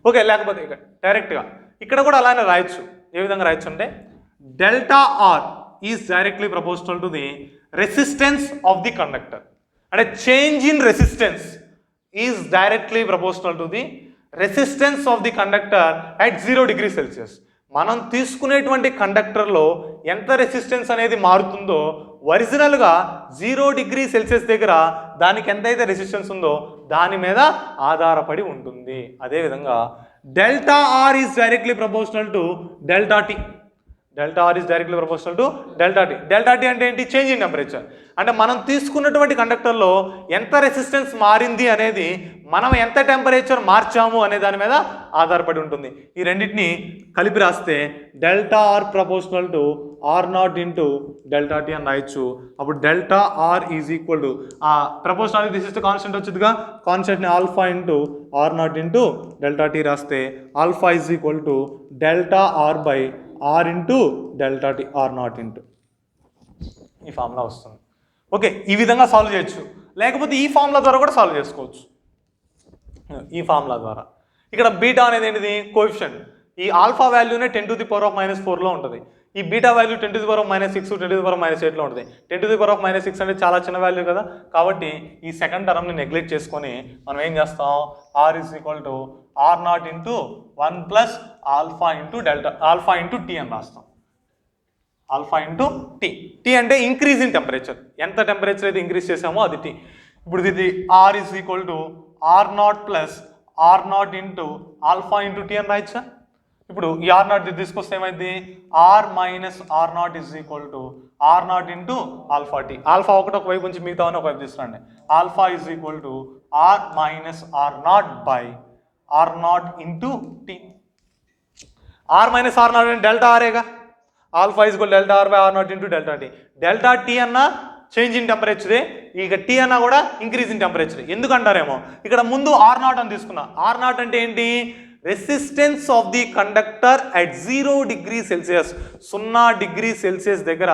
ఓకే, లేకపోతే ఇక డైరెక్ట్గా ఇక్కడ కూడా అలానే రాయొచ్చు. ఏ విధంగా రాయొచ్చు అంటే delta R is directly proportional to the resistance of the conductor. అంటే change in resistance is directly proportional to the resistance of the conductor at 0 degree Celsius. మనం తీసుకునేటువంటి కండక్టర్లో ఎంత రెసిస్టెన్స్ అనేది మారుతుందో ఒరిజినల్గా 0 డిగ్రీ సెల్సియస్ దగ్గర దానికి ఎంతైతే రెసిస్టెన్స్ ఉందో దాని మీద ఆధారపడి ఉంటుంది. అదేవిధంగా delta R is directly proportional to delta T. Delta R is directly proportional to delta T. Delta T అంటే ఏంటి? Change in temperature. అంటే మనం తీసుకున్నటువంటి కండక్టర్లో ఎంత రెసిస్టెన్స్ మారింది అనేది మనం ఎంత టెంపరేచర్ మార్చాము అనే దాని మీద ఆధారపడి ఉంటుంది. ఈ రెండింటిని కలిపి రాస్తే delta R proportional to R not into delta T అని రాయొచ్చు. అప్పుడు delta R is equal to ఆ ప్రపోర్షనాలిటీ తీసిస్తే కాన్స్టెంట్ వచ్చిందిగా, కాన్స్టెంట్ని alpha into R not into delta T రాస్తే alpha is equal to delta R by R into delta T R not into ఈ formula వస్తుంది. ఓకే, ఈ విధంగా సాల్వ్ చేయొచ్చు, లేకపోతే ఈ ఫార్ములా ద్వారా కూడా సాల్వ్ చేసుకోవచ్చు. ఈ ఫార్ములా ద్వారా ఇక్కడ బీటా అనేది ఏంటిది? కోఎఫిషియంట్. ఈ ఆల్ఫా వాల్యూనే 10⁻⁻⁴లో ఉంటుంది. ఈ బీటా వాల్యూ 10⁻⁻⁶, 10⁻�8లో ఉంటుంది. 10⁻⁻⁶ అంటే చాలా చిన్న వాల్యూ కదా, కాబట్టి ఈ సెకండ్ టర్మ్ని నెగ్లెక్ట్ చేసుకొని మనం ఏం చేస్తాం? R is equal to R not into 1 plus alpha into delta alpha into T అని రాస్తాం. Alpha into T. టీ అంటే ఇంక్రీజ్ ఇన్ టెంపరేచర్. ఎంత టెంపరేచర్ అయితే ఇంక్రీజ్ చేసామో అది టీ. ఇప్పుడు ఇది R is equal to R naught plus R not into alpha into T అని రాయచ్చా? ఇప్పుడు ఈ ఆర్ నాట్ తీసుకొస్తే ఏమైంది? R minus R naught is equal to R not into alpha tea. Alpha ఒక వైపు నుంచి మిగతా ఒకవైపు తీసుకురండి. Alpha is equal to R minus R not by R not into T. R minus R not అంటే delta ఆరేగా. Alpha is equal delta R by R not into delta T. Delta T అన్నా change in టెంపరేచరే, ఇక T అన్నా కూడా increase in temperature. ఎందుకంటారేమో ఇక్కడ ముందు are naught అని తీసుకున్నా. ఆర్ నాట్ అంటే ఏంటి? Resistance of the conductor at 0 degree Celsius. 0 degree Celsius దగ్గర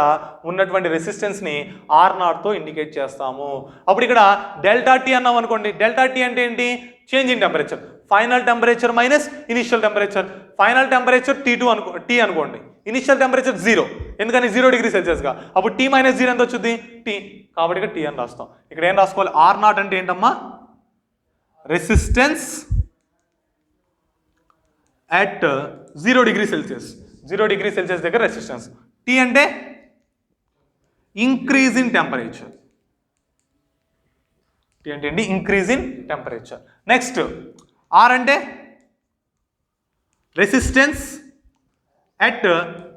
ఉన్నటువంటి రెసిస్టెన్స్ని ఆర్ నాట్తో ఇండికేట్ చేస్తాము. అప్పుడు ఇక్కడ డెల్టా టీ అన్నాం అనుకోండి. డెల్టా టీ అంటే ఏంటి? Change in temperature. Final temperature minus initial temperature. Final temperature T అనుకోండి, ఇనిషియల్ టెంపరేచర్ 0, ఎందుకని 0 డిగ్రీ సెల్సియస్గా. అప్పుడు టీ మైనస్ 0 ఎంత వచ్చింది? టీ. కాబట్టి ఇక్కడ టీ అని రాస్తాం. ఇక్కడ ఏం రాసుకోవాలి? ఆర్ నాట్ అంటే ఏంటమ్మా? Resistance at 0 degree Celsius. 0 degree Celsius దగ్గర రెసిస్టెన్స్. టీ అంటే ఇంక్రీజ్ ఇన్ టెంపరేచర్. టీ అంటే ఏంటి? Increase in temperature. Next R అంటే resistance at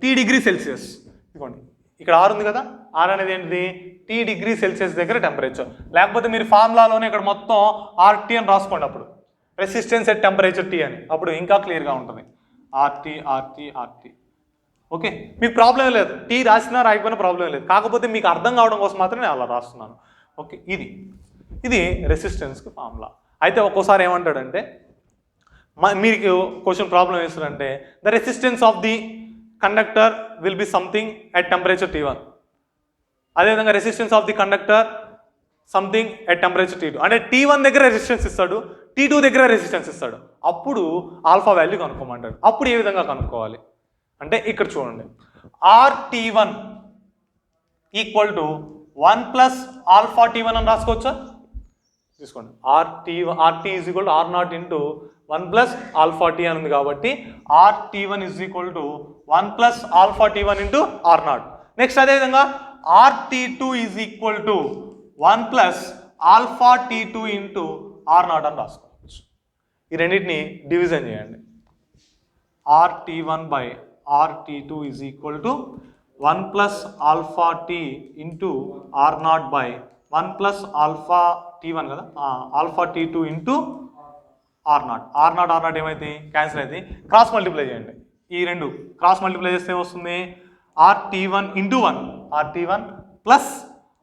T degree Celsius. ఇదిగోండి ఇక్కడ ఆర్ ఉంది కదా, ఆర్ అనేది ఏంటిది? టీ డిగ్రీ సెల్సియస్ దగ్గర టెంపరేచర్. లేకపోతే మీరు ఫార్ములాలోనే ఇక్కడ మొత్తం ఆర్టీ అని రాసుకోండి. అప్పుడు రెసిస్టెన్స్ అట్ టెంపరేచర్ టీ అని, అప్పుడు ఇంకా క్లియర్గా ఉంటుంది. RT RT RT. ఓకే, మీకు ప్రాబ్లం లేదు, టీ రాసినా రాయకపోయినా ప్రాబ్లం లేదు. కాకపోతే మీకు అర్థం కావడం కోసం మాత్రం నేను అలా రాస్తున్నాను. ఓకే, ఇది రెసిస్టెన్స్కి ఫార్ములా. అయితే ఒక్కోసారి ఏమంటాడంటే, మీకు క్వశ్చన్ ప్రాబ్లం వేస్తారంటే the resistance of the conductor will be something at temperature T1. అదేవిధంగా resistance of the conductor something at temperature T2. అంటే T1 దగ్గర రెసిస్టెన్స్ ఇస్తాడు, T2 దగ్గర రెసిస్టెన్స్ ఇస్తాడు. అప్పుడు ఆల్ఫా వాల్యూ కనుక్కోమంటాడు. అప్పుడు ఏ విధంగా కనుక్కోవాలి అంటే ఇక్కడ చూడండి. RT1 equal to 1 plus alpha T1 అని రాసుకోవచ్చా? తీసుకోండి. RT is equal to R not into 1 plus alpha T అని ఉంది కాబట్టి RT1 is equal to 1 plus alpha T1 into R naught. Next అదేవిధంగా RT2 is equal to 1 plus alpha T2 into R naught అని రాసుకోవచ్చు. ఈ రెండింటిని division చేయండి. RT1 by RT2 is equal to 1 plus alpha T into R not by 1 plus alpha T1 కదా, alpha T2 into R not ఏమైతే cancel అయితే cross multiply చేయండి. ఈ రెండు క్రాస్ మల్టిప్లై చేస్తే ఏమొస్తుంది, RT1 into 1 RT1 plus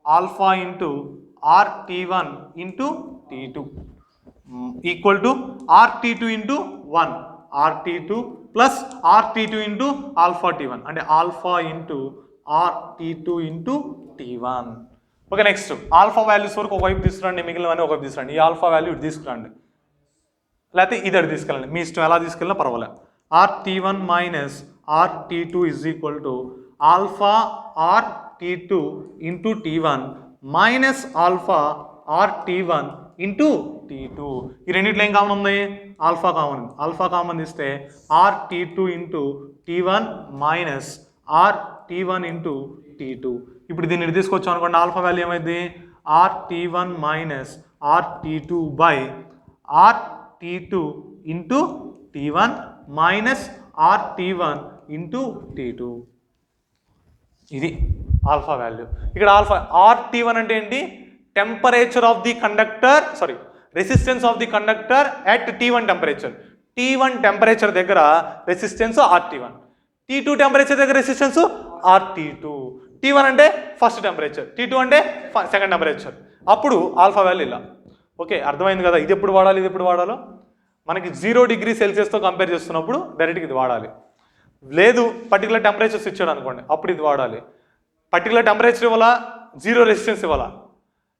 alpha into RT1 into T2 equal to RT2 into 1 RT2 plus RT2 into alpha T1 అంటే alpha into RT2 into T1. Okay, next alpha values వరకు ఒకవైపు తీసుకురండి, మిగిలినవన్నీ ఒకవైపు తీసుకురండి. ఈ ఆల్ఫా వాల్యూ ఇటు తీసుకురండి, లేకపోతే ఇది అటు తీసుకెళ్ళండి, మీ ఇష్టం ఎలా తీసుకెళ్ళినా పర్వాలేదు. RT1 minus RT2 is equal to alpha RT2 into T1 minus alpha RT1 into T2. ఈ రెండిట్లో ఏం కామన్ ఉంది, ఆల్ఫా కామన్ తీస్తే RT2 into T1 minus RT1 into T2. ఇప్పుడు దీన్ని ఇటు తీసుకొచ్చాం అనుకోండి, ఆల్ఫా వాల్యూ ఏమైంది, RT1 minus RT2 by RT2 into T1 minus RT1 into T2. ఇది ఆల్ఫా వాల్యూ. ఇక్కడ ఆల్ఫా RT1 అంటే ఏంటి, temperature of the conductor, resistance of the conductor at T1 temperature. T1 temperature దగ్గర రెసిస్టెన్స్ RT1, T2 టెంపరేచర్ దగ్గర resistance RT2. T1 అంటే first temperature, T2 అంటే second temperature. అప్పుడు alpha value ఇలా. Okay, అర్థమైంది కదా, ఇది ఎప్పుడు వాడాలి, ఇది ఎప్పుడు వాడాలో. మనకి 0 డిగ్రీ సెల్సియస్తో కంపేర్ చేస్తున్నప్పుడు డైరెక్ట్గా ఇది వాడాలి. లేదు పర్టికులర్ టెంపరేచర్స్ ఇచ్చాడు అనుకోండి, అప్పుడు ఇది వాడాలి. పర్టికులర్ టెంపరేచర్ ఇవ్వాలా, 0 రెసిస్టెన్స్ ఇవ్వాలా,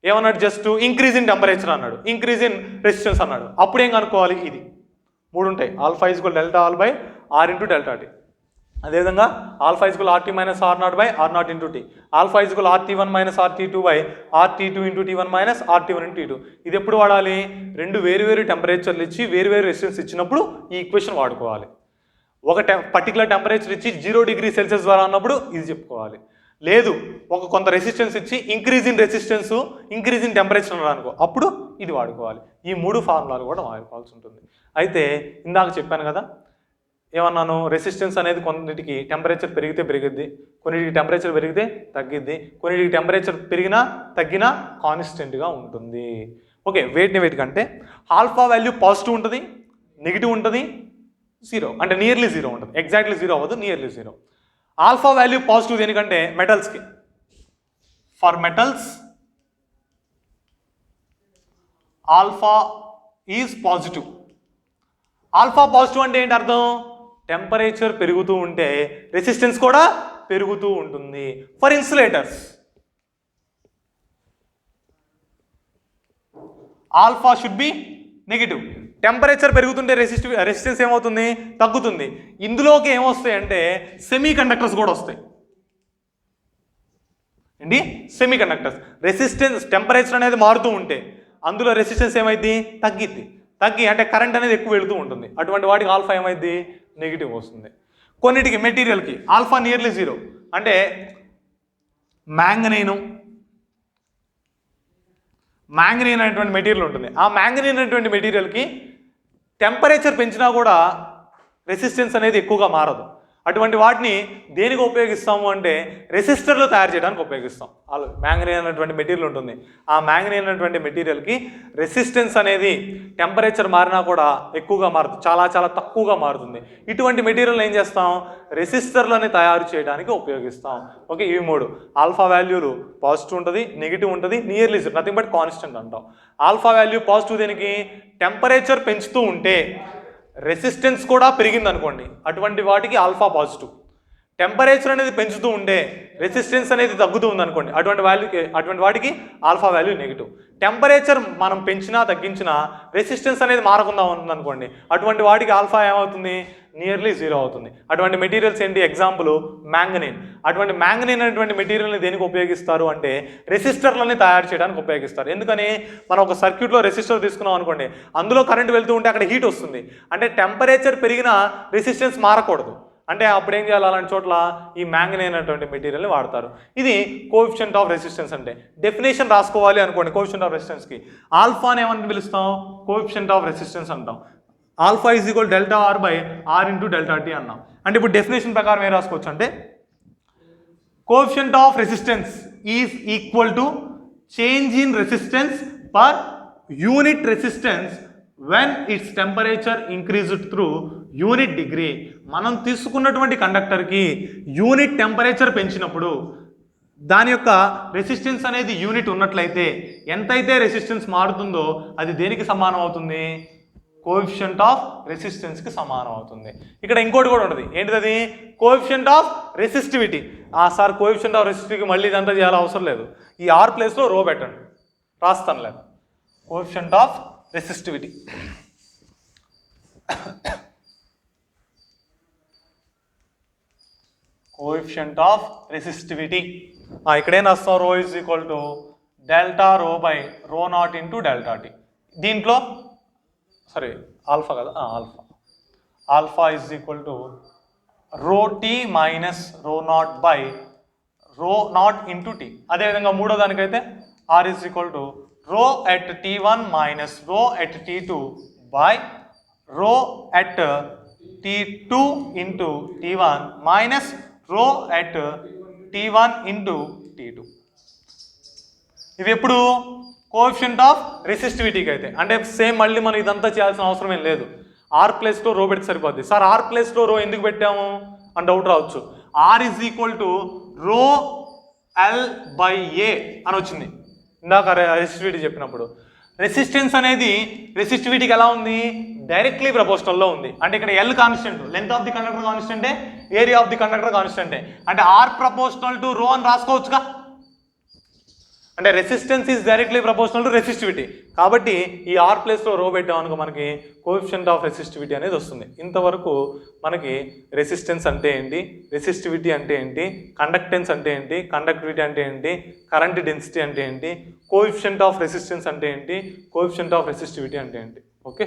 ఏమన్నాడు, జస్ట్ ఇంక్రీజ్ ఇన్ టెంపరేచర్ అన్నాడు, ఇంక్రీజ్ ఇన్ రెసిస్టెన్స్ అన్నాడు. అప్పుడు ఏం కనుక్కోవాలి, ఇది 3 ఉంటాయి. Alpha equal delta R by R into delta T. అదేవిధంగా alpha equal RT minus R not by R not into T. Alpha equal RT1 minus RT2 by RT2 into T1 minus RT1 into T2. ఇది ఎప్పుడు వాడాలి, రెండు వేరు టెంపరేచర్లు ఇచ్చి వేరు resistance ఇచ్చినప్పుడు ఈ ఈక్వేషన్ వాడుకోవాలి. ఒక పర్టికులర్ టెంపరేచర్ ఇచ్చి 0 డిగ్రీ సెల్సియస్ ద్వారా అన్నప్పుడు ఇది చెప్పుకోవాలి. లేదు కొంత రెసిస్టెన్స్ ఇచ్చి increase in resistance, increase in temperature అనుకో, అప్పుడు ఇది వాడుకోవాలి. ఈ 3 ఫార్ములాలు కూడా వాడుకోవాల్సి ఉంటుంది. అయితే ఇందాక చెప్పాను కదా, ఏమన్నాను, రెసిస్టెన్స్ అనేది కొన్నిటికి టెంపరేచర్ పెరిగితే పెరిగిద్ది, కొన్నిటికి టెంపరేచర్ పెరిగితే తగ్గిద్ది, కొన్నిటికి టెంపరేచర్ పెరిగినా తగ్గినా కాన్స్టెంట్గా ఉంటుంది. ఓకే, వేటి కంటే ఆల్ఫా వాల్యూ పాజిటివ్ ఉంటుంది, నెగిటివ్ ఉంటుంది, 0 అంటే నియర్లీ 0 ఉంటుంది. ఎగ్జాక్ట్లీ 0 అవ్వదు, నియర్లీ 0. ఆల్ఫా వాల్యూ పాజిటివ్ దేనికంటే మెటల్స్కి. For metals alpha is positive. Alpha positive అంటే ఏంటి అర్థం, టెంపరేచర్ పెరుగుతూ ఉంటే రెసిస్టెన్స్ కూడా పెరుగుతూ ఉంటుంది. For insulators alpha should be negative. Temperature పెరుగుతుంటే రెసిస్టెన్స్ ఏమవుతుంది, తగ్గుతుంది. ఇందులోకి ఏమొస్తాయి అంటే సెమీ కండక్టర్స్ కూడా వస్తాయి. ఏంటి, సెమీ కండక్టర్స్. రెసిస్టెన్స్ టెంపరేచర్ అనేది మారుతూ ఉంటే అందులో రెసిస్టెన్స్ ఏమైంది, తగ్గి అంటే కరెంట్ అనేది ఎక్కువ వెళుతూ ఉంటుంది. అటువంటి వాటికి ఆల్ఫా ఏమైంది, నెగిటివ్ వస్తుంది. కొన్నిటికి మెటీరియల్కి ఆల్ఫా నియర్లీ 0 అంటే మ్యాంగనీన్ అనేటువంటి మెటీరియల్ ఉంటుంది. ఆ మ్యాంగనీన్ అనేటువంటి మెటీరియల్కి టెంపరేచర్ పెంచినా కూడా రెసిస్టెన్స్ అనేది ఎక్కువగా మారదు. అటువంటి వాటిని దేనికి ఉపయోగిస్తాము అంటే రెసిస్టర్లు తయారు చేయడానికి ఉపయోగిస్తాం. మ్యాంగనీన్ అనేటువంటి మెటీరియల్ ఉంటుంది. ఆ మ్యాంగనీన్ అనేటువంటి మెటీరియల్కి రెసిస్టెన్స్ అనేది టెంపరేచర్ మారినా కూడా ఎక్కువగా మారుతుంది, చాలా తక్కువగా మారుతుంది. ఇటువంటి మెటీరియల్ ఏం చేస్తాం, రెసిస్టర్లని తయారు చేయడానికి ఉపయోగిస్తాం. ఓకే, ఇవి 3 ఆల్ఫా వాల్యూలు పాజిటివ్ ఉంటుంది, నెగిటివ్ ఉంటుంది, నియర్లీ 0, నథింగ్ బట్ కాన్స్టెంట్ అంటాం. ఆల్ఫా వాల్యూ పాజిటివ్ దేనికి, టెంపరేచర్ పెంచుతూ ఉంటే రెసిస్టెన్స్ కూడా పెరిగింది అనుకోండి, అటువంటి వాటికి ఆల్ఫా పాజిటివ్. టెంపరేచర్ అనేది పెంచుతూ ఉంటే రెసిస్టెన్స్ అనేది తగ్గుతూ ఉంది అనుకోండి, అటువంటి వాటికి ఆల్ఫా వాల్యూ నెగిటివ్. టెంపరేచర్ మనం పెంచినా తగ్గించినా రెసిస్టెన్స్ అనేది మారకుండా ఉంటుంది అనుకోండి, అటువంటి వాటికి ఆల్ఫా ఏమవుతుంది, నియర్లీ జీరో అవుతుంది. అటువంటి మెటీరియల్స్ ఏంటి? Example manganin. అటువంటి మ్యాంగనీన్ అనేటువంటి మెటీరియల్ని దేనికి ఉపయోగిస్తారు అంటే రెసిస్టర్లని తయారు చేయడానికి ఉపయోగిస్తారు. ఎందుకని మనం ఒక సర్క్యూట్లో రెసిస్టర్ తీసుకున్నాం అనుకోండి, అందులో కరెంట్ వెళ్తూ ఉంటే అక్కడ హీట్ వస్తుంది. అంటే టెంపరేచర్ పెరిగినా రెసిస్టెన్స్ మారకూడదు. అంటే అప్పుడు ఏం చేయాలి? అలాంటి చోట్ల ఈ మ్యాంగనీన్ అనేటువంటి మెటీరియల్ని వాడతారు. ఇది కోఎఫిషియంట్ ఆఫ్ రెసిస్టెన్స్ అంటే. డెఫినేషన్ రాసుకోవాలి అనుకోండి కోఎఫిషియంట్ ఆఫ్ రెసిస్టెన్స్కి. ఆల్ఫాని ఏమని పిలుస్తాం? కోఎఫిషియంట్ ఆఫ్ రెసిస్టెన్స్ అంటాం. Alpha is equal delta R by R into delta T అన్నాం. అంటే ఇప్పుడు డెఫినేషన్ ప్రకారం ఏం రాసుకోవచ్చు అంటే coefficient of resistance is equal to change in resistance per unit resistance when its temperature increased through unit degree. మనం తీసుకున్నటువంటి కండక్టర్కి యూనిట్ టెంపరేచర్ పెంచినప్పుడు దాని యొక్క రెసిస్టెన్స్ అనేది యూనిట్ ఉన్నట్లయితే ఎంతైతే రెసిస్టెన్స్ మారుతుందో అది దేనికి సమానం అవుతుంది? కోఎఫిషియంట్ ఆఫ్ రెసిస్టెన్స్కి సమానం అవుతుంది. ఇక్కడ ఇంకోటి కూడా ఉంటుంది. ఏంటిది? Coefficient of resistivity. Sir coefficient of రెసిస్టివిటీకి మళ్ళీ ఇదంతా చేయాల్సిన అవసరం లేదు. ఈ ఆర్ ప్లేస్లో రో పెట్టండి, రాస్తాను లేదు. Coefficient of resistivity coefficient of resistivity ఇక్కడేం రాస్తాం? Rho is equal to delta rho by rho naught into delta T. దీంట్లో సారీ ఆల్ఫా కదా, alpha is equal to rho T minus rho naught by rho naught into T. అదేవిధంగా మూడో దానికైతే R is equal to rho at T1 minus rho at T2 by rho at T2 into T1 minus rho at T1 into T2. ఇవి ఎప్పుడు? Coefficient of రెసిస్టివిటీకి అయితే. అంటే same మళ్ళీ మనం ఇదంతా చేయాల్సిన అవసరం ఏం లేదు. ఆర్ ప్లేస్లో రో పెడితే సరిపోద్ది. సార్ ఆర్ ప్లేస్లో రో ఎందుకు పెట్టాము అని డౌట్ రావచ్చు. R is equal to rho L by A అని వచ్చింది ఇందాక రెసిస్టివిటీ చెప్పినప్పుడు. రెసిస్టెన్స్ అనేది రెసిస్టివిటీకి ఎలా ఉంది? డైరెక్ట్లీ ప్రపోర్షనల్లో ఉంది. అంటే ఇక్కడ L constant, length of the conductor కాన్స్టెంటే, ఏరియా ఆఫ్ ది కండక్టర్ కాన్స్టెంటే. అంటే ఆర్ ప్రపోర్షనల్ టు రో అని రాసుకోవచ్చుగా. అంటే resistance is directly proportional to resistivity. కాబట్టి ఈ ఆర్ ప్లేస్లో రో పెట్టామనుకో మనకి కోఎఫిషియంట్ ఆఫ్ రెసిస్టివిటీ అనేది వస్తుంది. ఇంతవరకు మనకి రెసిస్టెన్స్ అంటే ఏంటి, రెసిస్టివిటీ అంటే ఏంటి, కండక్టెన్స్ అంటే ఏంటి, కండక్టివిటీ అంటే ఏంటి, కరెంట్ డెన్సిటీ అంటే ఏంటి, కోఎఫిషియంట్ ఆఫ్ రెసిస్టెన్స్ అంటే ఏంటి, కోఎఫిషియంట్ ఆఫ్ రెసిస్టివిటీ అంటే ఏంటి. ఓకే.